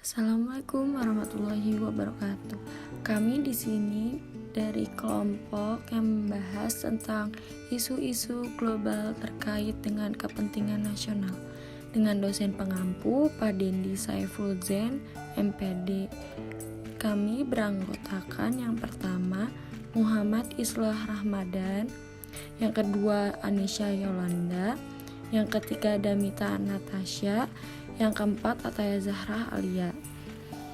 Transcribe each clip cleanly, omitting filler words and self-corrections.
Assalamualaikum warahmatullahi wabarakatuh. Kami di sini dari kelompok yang membahas tentang isu-isu global terkait dengan kepentingan nasional dengan dosen pengampu Pak Dendi Saiful Zain, MPD. Kami beranggotakan yang pertama Muhammad Islah Ramadan, yang kedua Anisha Yolanda, yang ketiga Damita Natasha, yang keempat Ataya Zahra Alia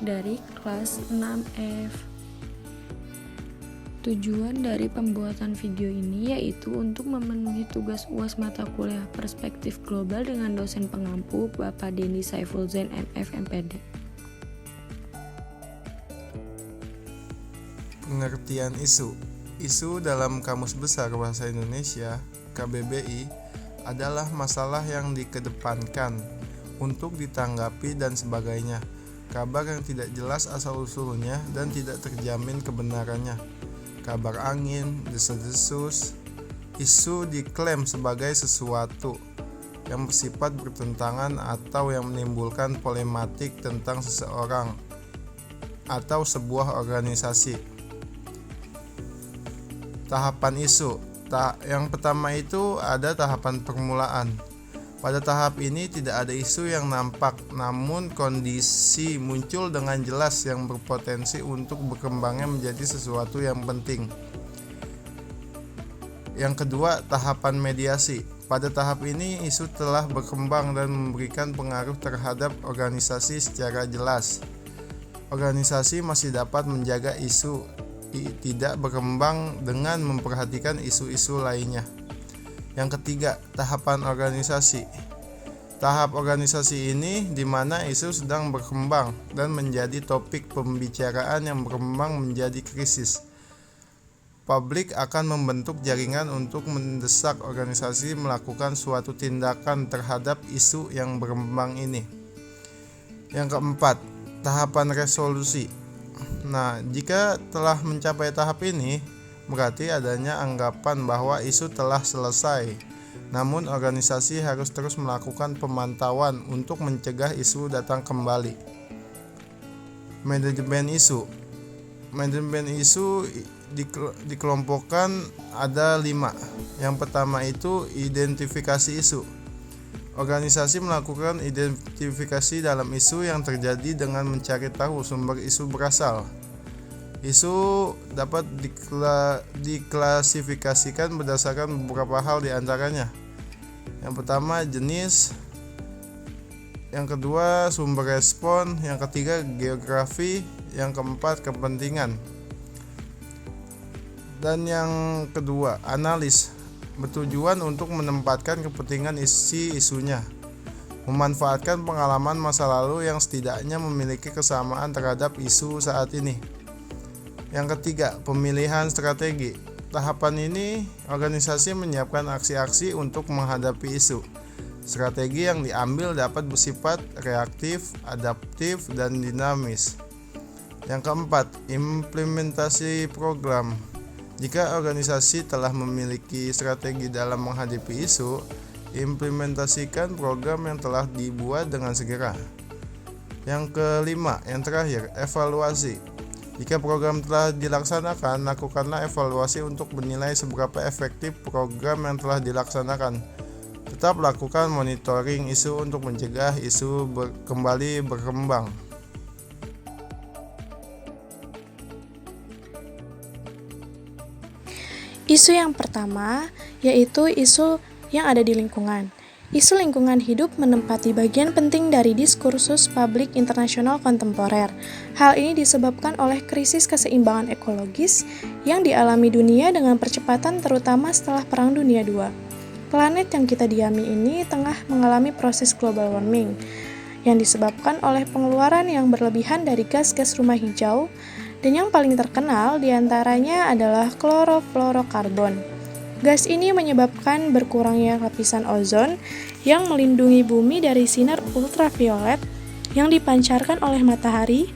dari kelas 6F. Tujuan dari pembuatan video ini yaitu untuk memenuhi tugas UAS mata kuliah Perspektif Global dengan dosen pengampu Bapak Dendi Saiful Zain, MF, MPD. Pengertian isu. Isu dalam Kamus Besar Bahasa Indonesia (KBBI) adalah masalah yang dikedepankan untuk ditanggapi dan sebagainya, kabar yang tidak jelas asal-usulnya dan tidak terjamin kebenarannya, kabar angin, desas-desus. Isu diklaim sebagai sesuatu yang bersifat bertentangan atau yang menimbulkan polematik tentang seseorang atau sebuah organisasi. Tahapan isu. Yang pertama itu ada tahapan permulaan. Pada tahap ini tidak ada isu yang nampak, namun kondisi muncul dengan jelas yang berpotensi untuk berkembangnya menjadi sesuatu yang penting. Yang kedua, tahapan mediasi. Pada tahap ini isu telah berkembang dan memberikan pengaruh terhadap organisasi secara jelas. Organisasi masih dapat menjaga isu tidak berkembang dengan memperhatikan isu-isu lainnya. Yang ketiga, tahapan organisasi. Tahap organisasi ini di mana isu sedang berkembang dan menjadi topik pembicaraan yang berkembang menjadi krisis. Publik akan membentuk jaringan untuk mendesak organisasi melakukan suatu tindakan terhadap isu yang berkembang ini. Yang keempat, tahapan resolusi. Nah, jika telah mencapai tahap ini, berarti adanya anggapan bahwa isu telah selesai. Namun organisasi harus terus melakukan pemantauan untuk mencegah isu datang kembali. Manajemen isu. Manajemen isu dikelompokkan ada 5. Yang pertama itu identifikasi isu. Organisasi melakukan identifikasi dalam isu yang terjadi dengan mencari tahu sumber isu berasal. Isu dapat diklasifikasikan berdasarkan beberapa hal di antaranya. Yang pertama, jenis. Yang kedua, sumber respon. Yang ketiga, geografi. Yang keempat, kepentingan. Dan yang kedua, analis. Bertujuan untuk menempatkan kepentingan isunya, memanfaatkan pengalaman masa lalu yang setidaknya memiliki kesamaan terhadap isu saat ini. Yang ketiga, pemilihan strategi. Tahapan ini, organisasi menyiapkan aksi-aksi untuk menghadapi isu. Strategi yang diambil dapat bersifat reaktif, adaptif, dan dinamis. Yang keempat, implementasi program. Jika organisasi telah memiliki strategi dalam menghadapi isu, implementasikan program yang telah dibuat dengan segera. Yang kelima, yang terakhir, evaluasi. Jika program telah dilaksanakan, lakukanlah evaluasi untuk menilai seberapa efektif program yang telah dilaksanakan. Tetap lakukan monitoring isu untuk mencegah isu kembali berkembang. Isu yang pertama yaitu isu yang ada di lingkungan. Isu lingkungan hidup menempati bagian penting dari diskursus publik internasional kontemporer. Hal ini disebabkan oleh krisis keseimbangan ekologis yang dialami dunia dengan percepatan terutama setelah Perang Dunia II. Planet yang kita diami ini tengah mengalami proses global warming yang disebabkan oleh pengeluaran yang berlebihan dari gas-gas rumah hijau, dan yang paling terkenal diantaranya adalah klorofluorokarbon. Gas ini menyebabkan berkurangnya lapisan ozon yang melindungi bumi dari sinar ultraviolet yang dipancarkan oleh matahari.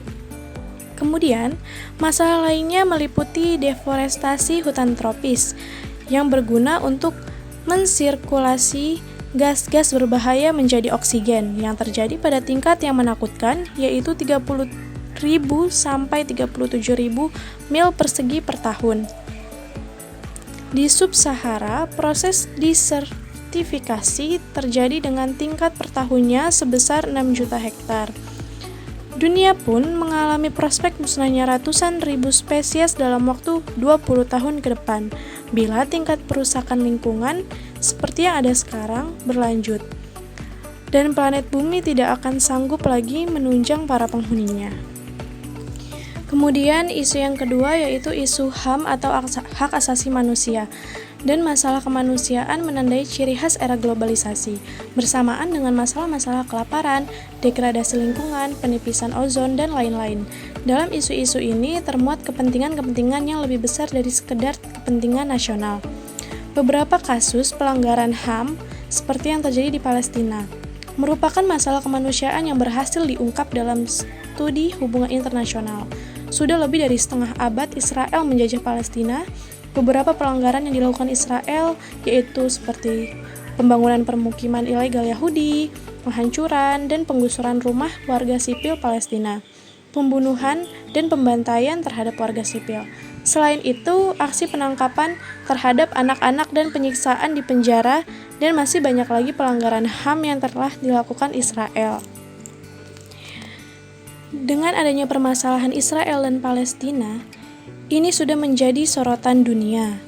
Kemudian, masalah lainnya meliputi deforestasi hutan tropis yang berguna untuk mensirkulasi gas-gas berbahaya menjadi oksigen yang terjadi pada tingkat yang menakutkan, yaitu 30.000 sampai 37.000 mil persegi per tahun. Di Sub-Sahara, proses desertifikasi terjadi dengan tingkat per tahunnya sebesar 6 juta hektar. Dunia pun mengalami prospek musnahnya ratusan ribu spesies dalam waktu 20 tahun ke depan, bila tingkat perusakan lingkungan seperti yang ada sekarang berlanjut. Dan planet bumi tidak akan sanggup lagi menunjang para penghuninya. Kemudian isu yang kedua yaitu isu HAM atau hak asasi manusia. Dan masalah kemanusiaan menandai ciri khas era globalisasi, bersamaan dengan masalah-masalah kelaparan, degradasi lingkungan, penipisan ozon, dan lain-lain. Dalam isu-isu ini termuat kepentingan-kepentingan yang lebih besar dari sekedar kepentingan nasional. Beberapa kasus pelanggaran HAM, seperti yang terjadi di Palestina, merupakan masalah kemanusiaan yang berhasil diungkap dalam studi hubungan internasional. Sudah lebih dari setengah abad Israel menjajah Palestina. Beberapa pelanggaran yang dilakukan Israel yaitu seperti pembangunan permukiman ilegal Yahudi, penghancuran dan penggusuran rumah warga sipil Palestina, pembunuhan dan pembantaian terhadap warga sipil. Selain itu, aksi penangkapan terhadap anak-anak dan penyiksaan di penjara, dan masih banyak lagi pelanggaran HAM yang telah dilakukan Israel. Dengan adanya permasalahan Israel dan Palestina, ini sudah menjadi sorotan dunia.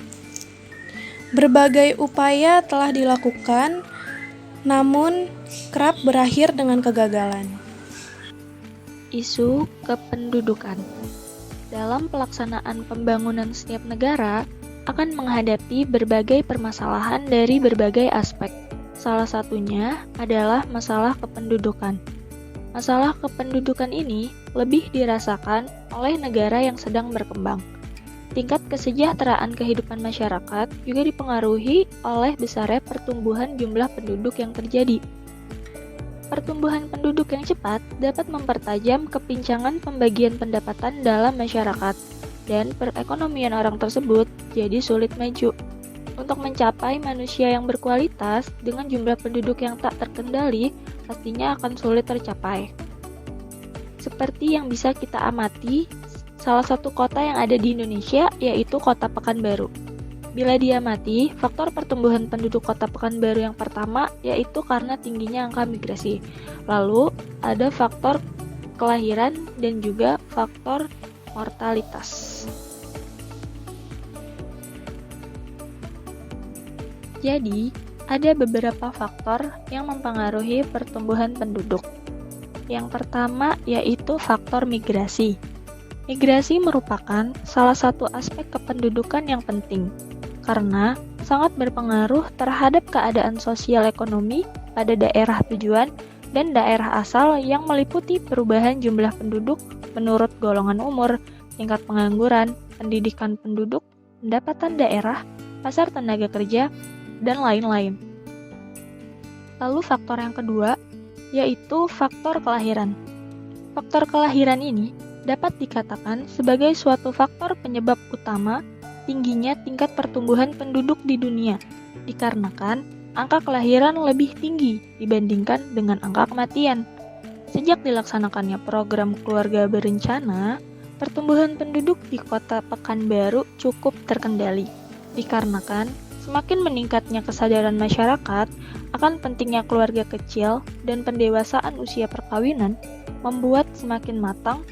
Berbagai upaya telah dilakukan, namun kerap berakhir dengan kegagalan. Isu kependudukan. Dalam pelaksanaan pembangunan setiap negara akan menghadapi berbagai permasalahan dari berbagai aspek. Salah satunya adalah masalah kependudukan. Masalah kependudukan ini lebih dirasakan oleh negara yang sedang berkembang. Tingkat kesejahteraan kehidupan masyarakat juga dipengaruhi oleh besarnya pertumbuhan jumlah penduduk yang terjadi. Pertumbuhan penduduk yang cepat dapat mempertajam kepincangan pembagian pendapatan dalam masyarakat, dan perekonomian orang tersebut jadi sulit maju. Untuk mencapai manusia yang berkualitas dengan jumlah penduduk yang tak terkendali, pastinya akan sulit tercapai. Seperti yang bisa kita amati, salah satu kota yang ada di Indonesia yaitu Kota Pekanbaru. Bila diamati, faktor pertumbuhan penduduk Kota Pekanbaru yang pertama yaitu karena tingginya angka migrasi. Lalu ada faktor kelahiran dan juga faktor mortalitas. Jadi, ada beberapa faktor yang mempengaruhi pertumbuhan penduduk. Yang pertama yaitu faktor migrasi. Migrasi merupakan salah satu aspek kependudukan yang penting, karena sangat berpengaruh terhadap keadaan sosial ekonomi pada daerah tujuan dan daerah asal yang meliputi perubahan jumlah penduduk menurut golongan umur, tingkat pengangguran, pendidikan penduduk, pendapatan daerah, pasar tenaga kerja, dan lain-lain. Lalu faktor yang kedua, yaitu faktor kelahiran. Faktor kelahiran ini dapat dikatakan sebagai suatu faktor penyebab utama tingginya tingkat pertumbuhan penduduk di dunia, dikarenakan angka kelahiran lebih tinggi dibandingkan dengan angka kematian. Sejak dilaksanakannya program keluarga berencana, pertumbuhan penduduk di Kota Pekanbaru cukup terkendali, dikarenakan semakin meningkatnya kesadaran masyarakat akan pentingnya keluarga kecil dan pendewasaan usia perkawinan membuat semakin matang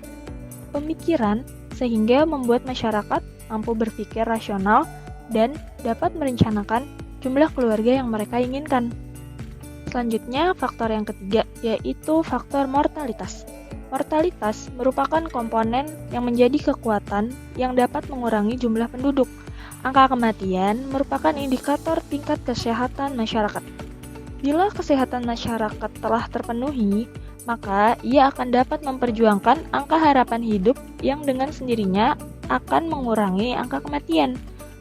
pemikiran sehingga membuat masyarakat mampu berpikir rasional dan dapat merencanakan jumlah keluarga yang mereka inginkan. Selanjutnya, faktor yang ketiga yaitu faktor mortalitas. Mortalitas merupakan komponen yang menjadi kekuatan yang dapat mengurangi jumlah penduduk. Angka kematian merupakan indikator tingkat kesehatan masyarakat. Bila kesehatan masyarakat telah terpenuhi, maka ia akan dapat memperjuangkan angka harapan hidup yang dengan sendirinya akan mengurangi angka kematian.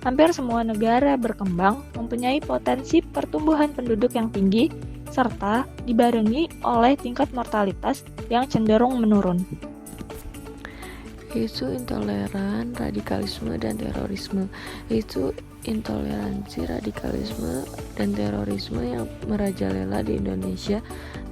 Hampir semua negara berkembang mempunyai potensi pertumbuhan penduduk yang tinggi, serta dibarengi oleh tingkat mortalitas yang cenderung menurun. Isu intoleran, radikalisme, dan terorisme. Isu intoleransi, radikalisme, dan terorisme yang merajalela di Indonesia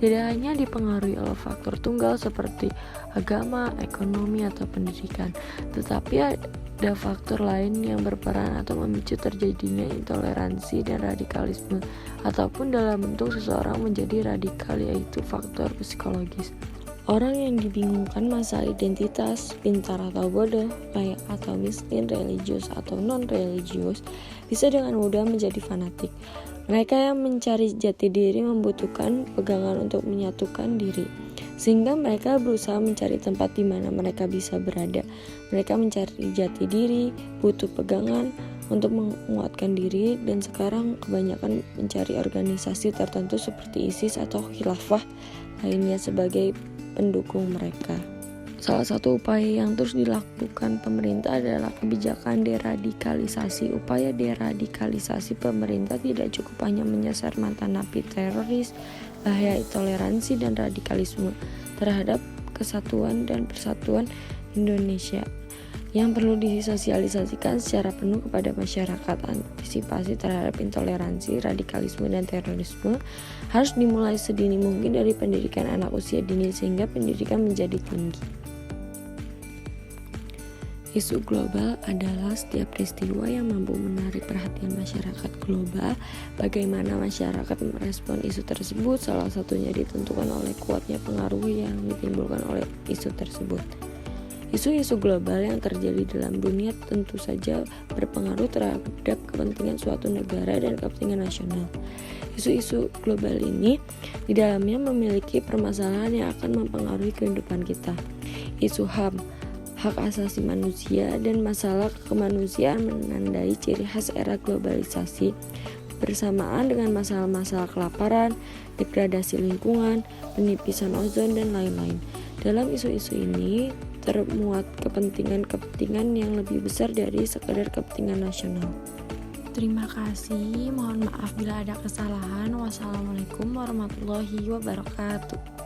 tidak hanya dipengaruhi oleh faktor tunggal seperti agama, ekonomi, atau pendidikan, tetapi ada faktor lain yang berperan atau memicu terjadinya intoleransi dan radikalisme, ataupun dalam bentuk seseorang menjadi radikal, yaitu faktor psikologis. Orang yang dibingungkan masalah identitas, pintar atau bodoh, kaya atau miskin, religius atau non-religius, bisa dengan mudah menjadi fanatik. Mereka yang mencari jati diri membutuhkan pegangan untuk menyatukan diri, sehingga mereka berusaha mencari tempat di mana mereka bisa berada. Mereka mencari jati diri, butuh pegangan untuk menguatkan diri, dan sekarang kebanyakan mencari organisasi tertentu seperti ISIS atau khilafah lainnya sebagai pendukung mereka. Salah satu upaya yang terus dilakukan pemerintah adalah kebijakan deradikalisasi. Upaya deradikalisasi pemerintah tidak cukup hanya menyasar mantan napi teroris, bahaya intoleransi dan radikalisme terhadap kesatuan dan persatuan Indonesia yang perlu disosialisasikan secara penuh kepada masyarakat. Antisipasi terhadap intoleransi, radikalisme, dan terorisme harus dimulai sedini mungkin dari pendidikan anak usia dini sehingga pendidikan menjadi tinggi. Isu global adalah setiap peristiwa yang mampu menarik perhatian masyarakat global. Bagaimana masyarakat merespon isu tersebut, salah satunya ditentukan oleh kuatnya pengaruh yang ditimbulkan oleh isu tersebut. Isu-isu global yang terjadi dalam dunia tentu saja berpengaruh terhadap kepentingan suatu negara dan kepentingan nasional. Isu-isu global ini di dalamnya memiliki permasalahan yang akan mempengaruhi kehidupan kita. Isu HAM, hak asasi manusia, dan masalah kemanusiaan menandai ciri khas era globalisasi bersamaan dengan masalah-masalah kelaparan, degradasi lingkungan, penipisan ozon, dan lain-lain. Dalam isu-isu ini termuat kepentingan-kepentingan yang lebih besar dari sekedar kepentingan nasional. Terima kasih, mohon maaf bila ada kesalahan. Wassalamualaikum warahmatullahi wabarakatuh.